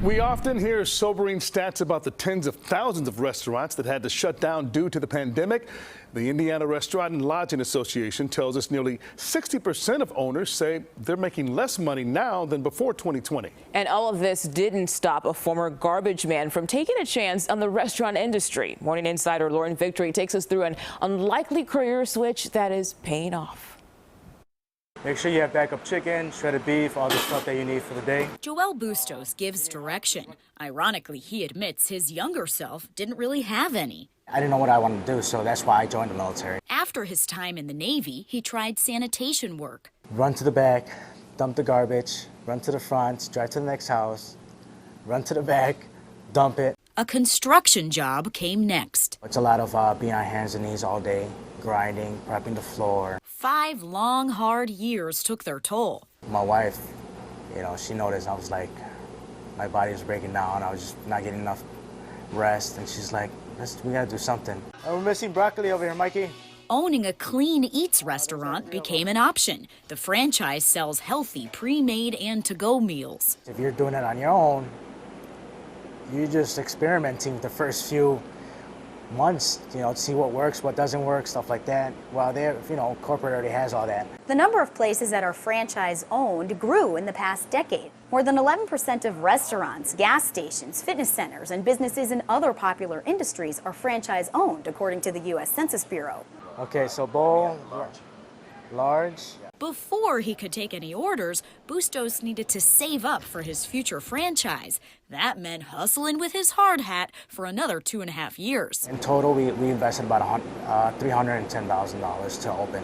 We often hear sobering stats about the tens of thousands of restaurants that had to shut down due to the pandemic. The Indiana Restaurant and Lodging Association tells us nearly 60% of owners say they're making less money now than before 2020. And all of this didn't stop a former garbage man from taking a chance on the restaurant industry. Morning Insider Lauren Victory takes us through an unlikely career switch that is paying off. Make sure you have backup chicken, shredded beef, all the stuff that you need for the day. Joel Bustos gives direction. Ironically, he admits his younger self didn't really have any. I didn't know what I wanted to do, so that's why I joined the military. After his time in the Navy, he tried sanitation work. Run to the back, dump the garbage, run to the front, drive to the next house, run to the back, dump it. A construction job came next. It's a lot of being on hands and knees all day, grinding, prepping the floor. 5 long, hard years took their toll. My wife, she noticed I was like, my body was breaking down. I was just not getting enough rest. And she's like, we gotta do something. Oh, we're missing broccoli over here, Mikey. Owning a clean eats restaurant became an option. The franchise sells healthy, pre-made and to-go meals. If you're doing it on your own, you're just experimenting the first few months, to see what works, what doesn't work, stuff like that. Well, corporate already has all that. The number of places that are franchise-owned grew in the past decade. More than 11% of restaurants, gas stations, fitness centers, and businesses in other popular industries are franchise-owned, according to the U.S. Census Bureau. Okay, so bowl, large. Before he could take any orders, Bustos needed to save up for his future franchise. That meant hustling with his hard hat for another 2.5 years. In total, we invested about $310,000 to open,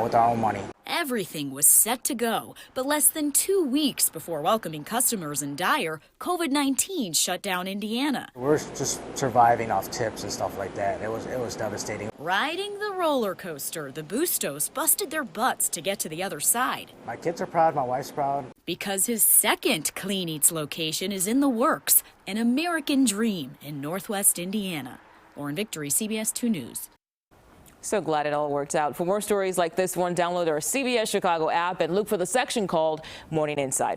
with our own money. Everything was set to go, but less than 2 weeks before welcoming customers in Dyer, COVID-19 shut down Indiana. We're just surviving off tips and stuff like that. It was devastating. Riding the roller coaster, the Bustos busted their butts to get to the other side. My kids are proud, my wife's proud. Because his second Clean Eats location is in the works, an American dream in Northwest Indiana. Lauren Victory, CBS 2 News. So glad it all worked out. For more stories like this one, download our CBS Chicago app and look for the section called Morning Insider.